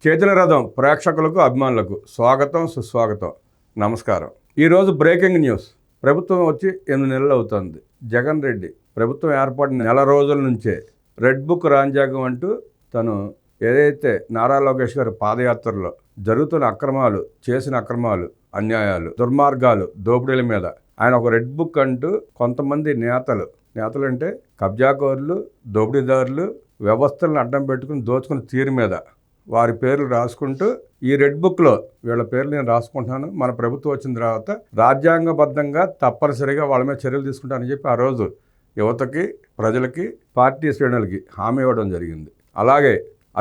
చేతుల రథం ప్రేక్షకులకు అభిమానులకు స్వాగతం సుస్వాగతం నమస్కారం. ఈరోజు బ్రేకింగ్ న్యూస్. ప్రభుత్వం వచ్చి 8 నెలలు అవుతుంది. జగన్ రెడ్డి ప్రభుత్వం ఏర్పడిన నెల రోజుల నుంచే రెడ్ బుక్ రాజ్యాంగం అంటూ తను ఏదైతే నారా లోకేష్ గారి పాదయాత్రలో జరుగుతున్న అక్రమాలు, చేసిన అక్రమాలు, అన్యాయాలు, దుర్మార్గాలు, దోపిడీల మీద ఆయన ఒక రెడ్ బుక్ అంటూ కొంతమంది నేతలు అంటే కబ్జాకోరులు, దోపిడీదారులు, వ్యవస్థలను అడ్డం పెట్టుకుని దోచుకున్న తీరు మీద వారి పేర్లు రాసుకుంటూ ఈ రెడ్ బుక్లో వీళ్ళ పేర్లు నేను రాసుకుంటున్నాను, మన ప్రభుత్వం వచ్చిన తర్వాత రాజ్యాంగబద్ధంగా తప్పనిసరిగా వాళ్ళ మీద చర్యలు తీసుకుంటానని చెప్పి ఆ రోజు యువతకి, ప్రజలకి, పార్టీ శ్రేణులకి హామీ ఇవ్వడం జరిగింది. అలాగే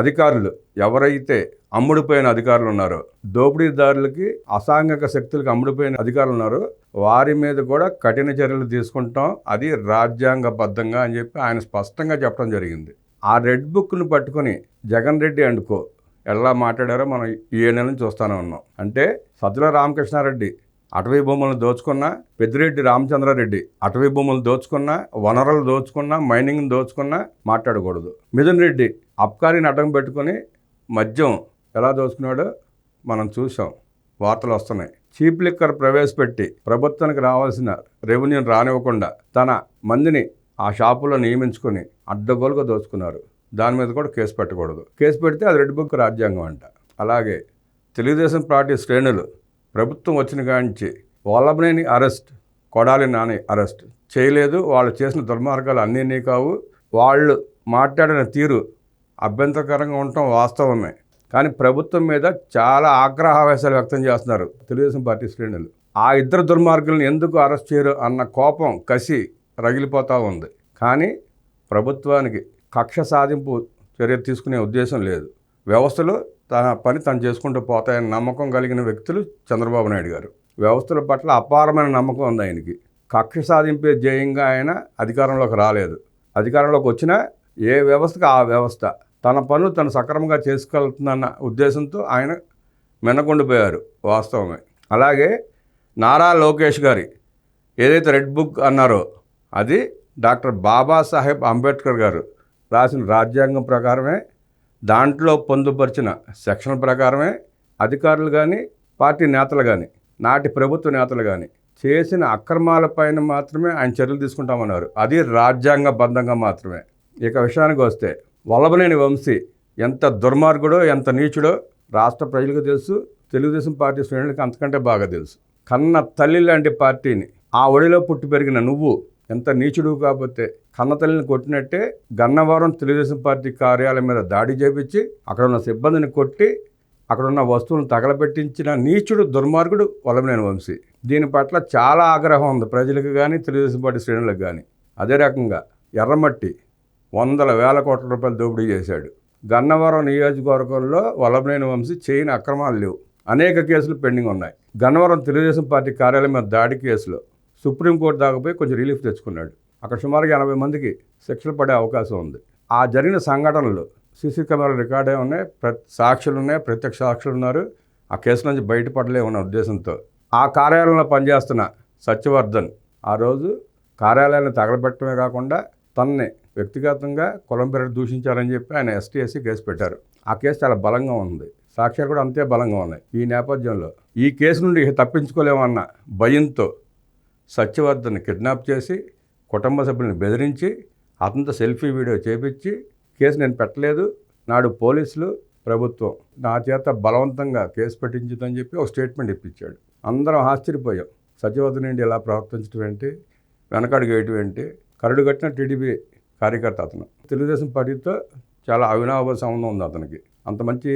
అధికారులు ఎవరైతే అమ్ముడిపోయిన అధికారులు ఉన్నారో, దోపిడీదారులకి, అసాంఘిక శక్తులకు అమ్ముడిపోయిన అధికారులు ఉన్నారో వారి మీద కూడా కఠిన చర్యలు తీసుకుంటాం, అది రాజ్యాంగబద్ధంగా అని చెప్పి ఆయన స్పష్టంగా చెప్పడం జరిగింది. ఆ రెడ్ బుక్ను పట్టుకొని జగన్ రెడ్డి అండుకో ఎలా మాట్లాడారో మనం ఈ 7 నెలల నుంచి చూస్తూనే ఉన్నాం. అంటే సజ్జల రామకృష్ణారెడ్డి అటవీ భూములను దోచుకున్నా, పెద్దిరెడ్డి రామచంద్రారెడ్డి అటవీ భూములు దోచుకున్నా, వనరులు దోచుకున్నా, మైనింగ్ని దోచుకున్నా మాట్లాడకూడదు. మిథున్ రెడ్డి అబ్కారీని అడ్డం పెట్టుకొని మద్యం ఎలా దోచుకున్నాడో మనం చూసాం, వార్తలు వస్తున్నాయి. చీప్ లిక్కర్ ప్రవేశపెట్టి ప్రభుత్వానికి రావాల్సిన రెవెన్యూని రానివ్వకుండా తన మందిని ఆ షాపులో నియమించుకొని అడ్డగోలుగా దోచుకున్నారు. దాని మీద కూడా కేసు పెట్టకూడదు. కేసు పెడితే అది రెడ్ బుక్ రాజ్యాంగం అంట. అలాగే తెలుగుదేశం పార్టీ శ్రేణులు ప్రభుత్వం వచ్చిన కాంచి వల్లభనేని అరెస్ట్, కొడాలి నాని అరెస్ట్ చేయలేదు. వాళ్ళు చేసిన దుర్మార్గాలు అన్నీ కావు. వాళ్ళు మాట్లాడిన తీరు అభ్యంతరకరంగా ఉండటం వాస్తవమే. కానీ ప్రభుత్వం మీద చాలా ఆగ్రహావేశాలు వ్యక్తం చేస్తున్నారు తెలుగుదేశం పార్టీ శ్రేణులు. ఆ ఇద్దరు దుర్మార్గులను ఎందుకు అరెస్ట్ చేయరు అన్న కోపం, కసి రగిలిపోతూ ఉంది. కానీ ప్రభుత్వానికి కక్ష సాధింపు చర్య తీసుకునే ఉద్దేశం లేదు. వ్యవస్థలు తన పని తను చేసుకుంటూ పోతాయని నమ్మకం కలిగిన వ్యక్తులు చంద్రబాబు నాయుడు గారు. వ్యవస్థల పట్ల అపారమైన నమ్మకం ఉంది ఆయనకి. కక్ష సాధింపే ధ్యేయంగా ఆయన అధికారంలోకి రాలేదు. అధికారంలోకి వచ్చినా ఏ వ్యవస్థకు ఆ వ్యవస్థ తన పనులు తను సక్రమంగా చేసుకెళ్తుందన్న ఉద్దేశంతో ఆయన మిన్నకుండిపోయారు, వాస్తవమే. అలాగే నారా లోకేష్ గారి ఏదైతే రెడ్ బుక్ అన్నారో అది డాక్టర్ బాబాసాహెబ్ అంబేద్కర్ గారు రాసిన రాజ్యాంగం ప్రకారమే, దాంట్లో పొందుపరిచిన సెక్షన్ల ప్రకారమే అధికారులు కానీ, పార్టీ నేతలు కానీ, నాటి ప్రభుత్వ నేతలు కానీ చేసిన అక్రమాలపైన మాత్రమే ఆయన చర్యలు తీసుకుంటామన్నారు. అది రాజ్యాంగబద్ధంగా మాత్రమే. ఇక విషయానికి వస్తే వల్లభనేని వంశీ ఎంత దుర్మార్గుడో, ఎంత నీచుడో రాష్ట్ర ప్రజలకు తెలుసు, తెలుగుదేశం పార్టీ శ్రేణులకు అంతకంటే బాగా తెలుసు. కన్న తల్లి లాంటి పార్టీని ఆ ఒడిలో పుట్టి పెరిగిన నువ్వు ఎంత నీచుడు కాకపోతే కన్న తల్లిని కొట్టినట్టే గన్నవరం తెలుగుదేశం పార్టీ కార్యాలయం మీద దాడి చేపించి అక్కడ ఉన్న సిబ్బందిని కొట్టి అక్కడ ఉన్న వస్తువులను తగలబెట్టించిన నీచుడు, దుర్మార్గుడు వల్లభనేని వంశీ. దీని పట్ల చాలా ఆగ్రహం ఉంది ప్రజలకు కానీ, తెలుగుదేశం పార్టీ శ్రేణులకు కానీ. అదే రకంగా ఎర్రమట్టి వందల వేల కోట్ల రూపాయలు దోపిడీ చేశాడు. గన్నవరం నియోజకవర్గంలో వల్లభనేని వంశీ చేయని అక్రమాలు లేవు. అనేక కేసులు పెండింగ్ ఉన్నాయి. గన్నవరం తెలుగుదేశం పార్టీ కార్యాలయం మీద దాడి కేసులో సుప్రీంకోర్టు దాకపోయి కొంచెం రిలీఫ్ తెచ్చుకున్నాడు. అక్కడ సుమారుగా 80 మందికి శిక్షలు పడే అవకాశం ఉంది. ఆ జరిగిన సంఘటనలు సీసీ కెమెరాలు రికార్డే ఉన్నాయి, సాక్షులు ఉన్నాయి, ప్రత్యక్ష సాక్షులు ఉన్నారు. ఆ కేసు నుంచి బయటపడలే ఉన్న ఉద్దేశంతో ఆ కార్యాలయంలో పనిచేస్తున్న సత్యవర్ధన్ ఆ రోజు కార్యాలయాన్ని తగలబెట్టడమే కాకుండా తనని వ్యక్తిగతంగా కులం పేరు దూషించారని చెప్పి ఆయన ST/SC కేసు పెట్టారు. ఆ కేసు చాలా బలంగా ఉంది, సాక్ష్యాలు కూడా అంతే బలంగా ఉన్నాయి. ఈ నేపథ్యంలో ఈ కేసు నుండి తప్పించుకోలేమన్న భయంతో సత్యవర్ధన్ కిడ్నాప్ చేసి కుటుంబ సభ్యులను బెదిరించి అతనితో సెల్ఫీ వీడియో చేపించి కేసు నేను పెట్టలేదు, నాడు పోలీసులు ప్రభుత్వం నా చేత బలవంతంగా కేసు పెట్టించుదని చెప్పి ఒక స్టేట్మెంట్ ఇప్పించాడు. అందరం ఆశ్చర్యపోయాం. సత్యవర్ధన్ ఏంటి ఇలా ప్రవర్తించడం ఏంటి, వెనకడుగు వేయటం ఏంటి. కరడు కట్టిన టీడీపీ కార్యకర్త అతను. తెలుగుదేశం పార్టీతో చాలా అవినాభావ సంబంధం ఉంది అతనికి. అంత మంచి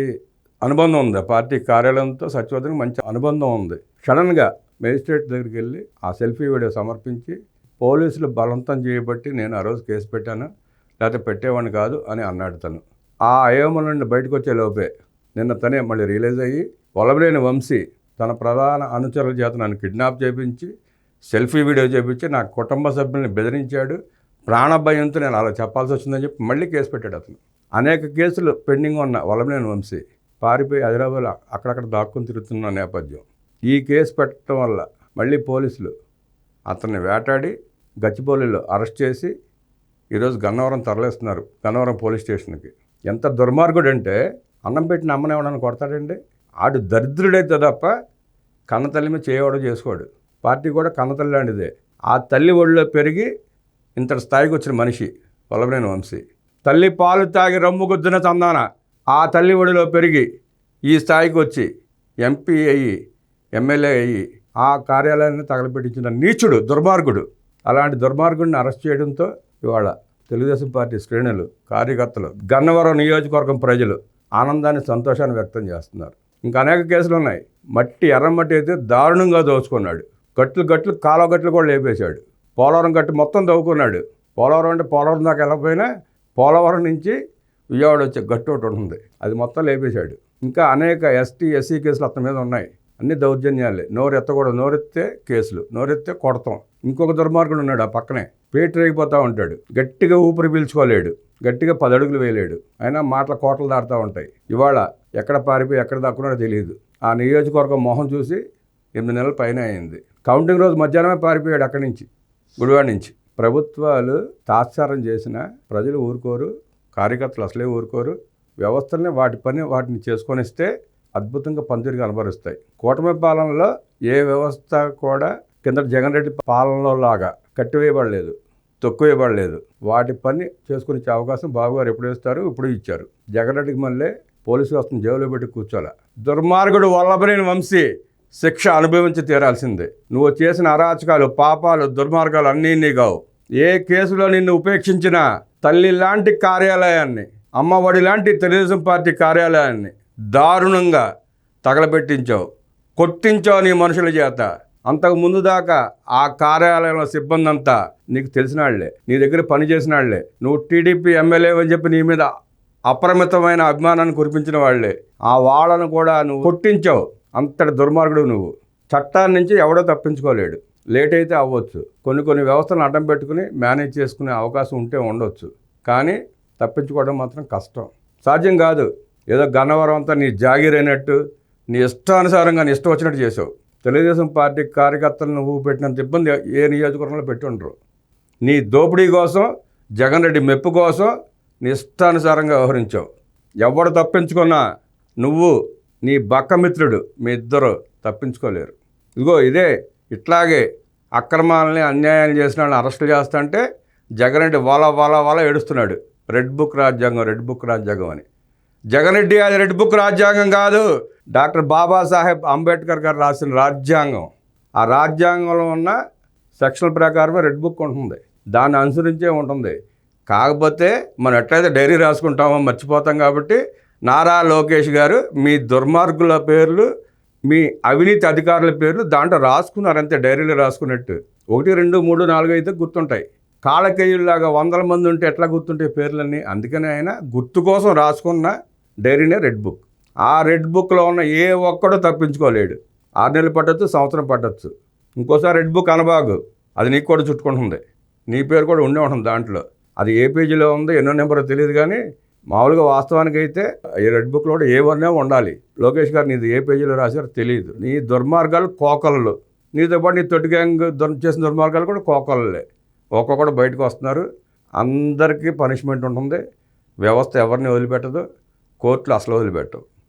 అనుబంధం ఉంది ఆ పార్టీ కార్యాలయంతో. సత్యవర్ధన్కి మంచి అనుబంధం ఉంది. సడన్గా మేజిస్ట్రేట్ దగ్గరికి వెళ్ళి ఆ సెల్ఫీ వీడియో సమర్పించి పోలీసులు బలవంతం చేయబట్టి నేను ఆ రోజు కేసు పెట్టాను, లేకపోతే పెట్టేవాడిని కాదు అని అన్నాడు తను. ఆ అయోమం నుండి బయటకు వచ్చే లోపే నిన్న తనే మళ్ళీ రియలైజ్ అయ్యి వల్లభనేని వంశీ తన ప్రధాన అనుచరుల చేత నన్ను కిడ్నాప్ చేయించి సెల్ఫీ వీడియో చేయించి నా కుటుంబ సభ్యుల్ని బెదిరించాడు, ప్రాణభయంతో నేను అలా చెప్పాల్సి వచ్చిందని చెప్పి మళ్ళీ కేసు పెట్టాడు అతను. అనేక కేసులు పెండింగ్ ఉన్న వల్లభనేని వంశీ పారిపోయి హైదరాబాద్లో అక్కడక్కడ దాక్కుని తిరుగుతున్న నేపథ్యం. ఈ కేసు పెట్టడం వల్ల మళ్ళీ పోలీసులు అతన్ని వేటాడి గచ్చిబౌలిలో అరెస్ట్ చేసి ఈరోజు గన్నవరం తరలిస్తున్నారు, గన్నవరం పోలీస్ స్టేషన్కి. ఎంత దుర్మార్గుడు అంటే అన్నం పెట్టిన అమ్మని ఎవడన్నా కొడతాడండి? ఆడు దరిద్రుడైతే తప్ప కన్న తల్లి మీద చేయవడం చేసుకోడు. పార్టీ కూడా కన్నతల్లి లాంటిదే. ఆ తల్లి ఒడిలో పెరిగి ఇంతటి స్థాయికి వచ్చిన మనిషి వల్లభనేని వంశీ. తల్లి పాలు తాగి రమ్ము గుద్దిన చందాన ఆ తల్లి ఒడిలో పెరిగి ఈ స్థాయికి వచ్చి ఎంపీ అయ్యి ఎమ్మెల్యే అయ్యి ఆ కార్యాలయాన్ని తగలపెట్టించిన నీచుడు, దుర్మార్గుడు. అలాంటి దుర్మార్గుడిని అరెస్ట్ చేయడంతో ఇవాళ తెలుగుదేశం పార్టీ శ్రేణులు, కార్యకర్తలు, గన్నవరం నియోజకవర్గం ప్రజలు ఆనందాన్ని, సంతోషాన్ని వ్యక్తం చేస్తున్నారు. ఇంకా అనేక కేసులు ఉన్నాయి. మట్టి, ఎర్రమట్టి అయితే దారుణంగా దోచుకున్నాడు. గట్లు కాలువ కూడా లేపేశాడు. పోలవరం గట్టు మొత్తం దవ్వుకున్నాడు. పోలవరం అంటే పోలవరం దాకా వెళ్ళకపోయినా పోలవరం నుంచి విజయవాడ వచ్చే గట్టు ఒకటి ఉంటుంది, అది మొత్తం లేపేశాడు. ఇంకా అనేక ఎస్టీ, ఎస్సీ కేసులు అతని మీద ఉన్నాయి. అన్ని దౌర్జన్యాలే. నోరు ఎత్తకూడదు, నోరెత్తే కేసులు, నోరెత్తే కొడతాం. ఇంకొక దుర్మార్గుడు ఉన్నాడు ఆ పక్కనే, పేటు రేగిపోతూ ఉంటాడు. గట్టిగా ఊపిరి పీల్చుకోలేడు, గట్టిగా 10 అడుగులు వేయలేడు, అయినా మాటల కోటలు దాటుతూ ఉంటాయి. ఇవాళ ఎక్కడ పారిపోయి ఎక్కడ దాక్కున్నాడో తెలియదు. ఆ నియోజకవర్గం మొహం చూసి 8 నెలల పైన అయింది. కౌంటింగ్ రోజు మధ్యాహ్నమే పారిపోయాడు అక్కడి నుంచి, గుడివాడ నుంచి. ప్రభుత్వాలు తాత్సారం చేసినా ప్రజలు ఊరుకోరు, కార్యకర్తలు అసలే ఊరుకోరు. వ్యవస్థల్ని వాటి పని వాటిని చేసుకొనిస్తే అద్భుతంగా పనితీరు కనబరుస్తాయి. కూటమి పాలనలో ఏ వ్యవస్థ కూడా కింద జగన్ రెడ్డి పాలనలో లాగా కట్టివేయబడలేదు, తొక్కువేయబడలేదు. వాటి పని చేసుకునే అవకాశం బాబు గారు ఎప్పుడు ఇస్తారు, ఇప్పుడు ఇచ్చారు. జగన్ రెడ్డికి మళ్ళీ పోలీసు వ్యవస్థను జైల్లో పెట్టి కూర్చోాల. దుర్మార్గుడు వల్లభనేని వంశీ శిక్ష అనుభవించి తీరాల్సిందే. నువ్వు చేసిన అరాచకాలు, పాపాలు, దుర్మార్గాలు అన్నీ నీగావు. ఏ కేసులో నిన్ను ఉపేక్షించినా తల్లి లాంటి కార్యాలయాన్ని, అమ్మఒడి లాంటి తెలుగుదేశం పార్టీ కార్యాలయాన్ని దారుణంగా తగలబెట్టించావు, కొట్టించావు నీ మనుషుల చేత. అంతకు ముందు దాకా ఆ కార్యాలయంలో సిబ్బంది అంతా నీకు తెలిసిన వాళ్లే, నీ దగ్గర పనిచేసిన వాళ్లే. నువ్వు టీడీపీ ఎమ్మెల్యే అని చెప్పి నీ మీద అపరిమితమైన అభిమానాన్ని కురిపించిన వాళ్లే. ఆ వాళ్ళను కూడా నువ్వు కొట్టించావు. అంతటి దుర్మార్గుడు నువ్వు. చట్టాన్ని నుంచి ఎవడో తప్పించుకోలేడు. లేట్ అయితే అవ్వచ్చు, కొన్ని వ్యవస్థలను అడ్డం పెట్టుకుని మేనేజ్ చేసుకునే అవకాశం ఉంటే ఉండొచ్చు, కానీ తప్పించుకోవడం మాత్రం కష్టం, సాధ్యం కాదు. ఏదో గన్నవరం అంతా నీ జాగీరైనట్టు నీ ఇష్టానుసారంగా నీ ఇష్టం వచ్చినట్టు చేసావు. తెలుగుదేశం పార్టీ కార్యకర్తలను నువ్వు పెట్టినంత ఇబ్బంది ఏ నియోజకవర్గంలో పెట్టి ఉండరు. నీ దోపిడీ కోసం, జగన్ రెడ్డి మెప్పు కోసం నీ ఇష్టానుసారంగా వ్యవహరించావు. ఎవడు తప్పించుకున్నా నువ్వు, నీ బక్కమిత్రుడు, మీ ఇద్దరు తప్పించుకోలేరు. ఇదిగో ఇదే ఇట్లాగే అక్రమాలని, అన్యాయాలు చేసిన వాళ్ళని అరెస్టులు చేస్తుంటే జగన్ రెడ్డి వాళ్ళ ఏడుస్తున్నాడు. రెడ్ బుక్ రాజ్యాంగం అని. జగన్ రెడ్డి అది రెడ్ బుక్ రాజ్యాంగం కాదు, డాక్టర్ బాబాసాహెబ్ అంబేద్కర్ గారు రాసిన రాజ్యాంగం. ఆ రాజ్యాంగంలో ఉన్న సెక్షన్ల ప్రకారమే రెడ్ బుక్ ఉంటుంది, దాన్ని అనుసరించే ఉంటుంది. కాకపోతే మనం ఎట్లయితే డైరీ రాసుకుంటామో మర్చిపోతాం. కాబట్టి నారా లోకేష్ గారు మీ దుర్మార్గుల పేర్లు, మీ అవినీతి అధికారుల పేర్లు దాంట్లో రాసుకున్నారు అంతే, డైరీలో రాసుకున్నట్టు. 1, 2, 3, 4 అయితే గుర్తుంటాయి. కాళ్ళకేయుల్లాగా 100 మంది ఉంటే ఎట్లా గుర్తుంటాయి పేర్లన్నీ? అందుకని ఆయన గుర్తు కోసం రాసుకున్న డైరీనే రెడ్ బుక్. ఆ రెడ్ బుక్లో ఉన్న ఏ ఒక్కడో తప్పించుకోలేడు. 6 నెలలు పట్టచ్చు, సంవత్సరం పట్టచ్చు. ఇంకోసారి రెడ్ బుక్ అనబాగు, అది నీకు కూడా చుట్టుకుంటుంది, నీ పేరు కూడా ఉండే ఉంటుంది దాంట్లో. అది ఏ పేజీలో ఉందో, ఎన్నో నెంబరో తెలియదు, కానీ మామూలుగా వాస్తవానికి అయితే ఈ రెడ్ బుక్లో కూడా A1 ఉండాలి. లోకేష్ గారు నీది ఏ పేజీలో రాశారో తెలియదు. నీ దుర్మార్గాలు కోకలలు, నీతో పాటు నీ తొట్టి గ్యాంగ్ చేసిన దుర్మార్గాలు కూడా కోకలలే. ఒక్కొక్కడు బయటకు వస్తున్నారు. అందరికీ పనిష్మెంట్ ఉంటుంది. వ్యవస్థ ఎవరిని వదిలిపెట్టదు, కోర్టులు అసలు వదిలిపెట్టవు.